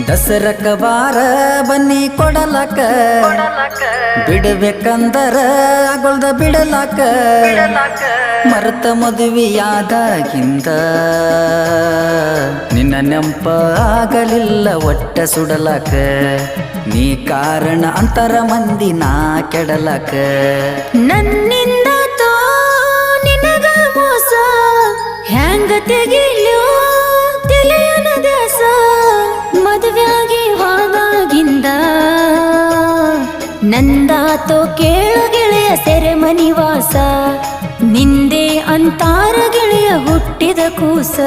ದಸರಕ ಬಾರ ಬನ್ನಿ ಕೊಡಲಕ ಬಿಡಬೇಕಂದರ ಆಗೊಳ್ದ ಬಿಡಲಾಕ ಮರತ ಮದುವೆಯಾದಾಗಿಂದ ನಿನ್ನ ನೆಂಪ ಆಗಲಿಲ್ಲ ಒಟ್ಟ ಸುಡಲಾಕ ನೀ ಕಾರಣ ಅಂತರ ಮಂದಿ ನಾ ಕೆಡಲಾಕ ನನ್ನಿಂದ ನಿನಗ ಮೋಸ ಹ್ಯಾಂಗ ತೆಗಿಲ್ಯೋ ತಿಳಿಯನ ದೇಶ ಮದುವೆಯಾಗಿ ಹೋದಾಗಿಂದ ನಂದಾತೋ ಕೇಳು ಗೆಳೆಯ ಸೆರೆಮನಿ ವಾಸ ನಿಂದೆ ಅಂತಾರ ಗೆಳೆಯ ಹುಟ್ಟಿದ ಕೂಸ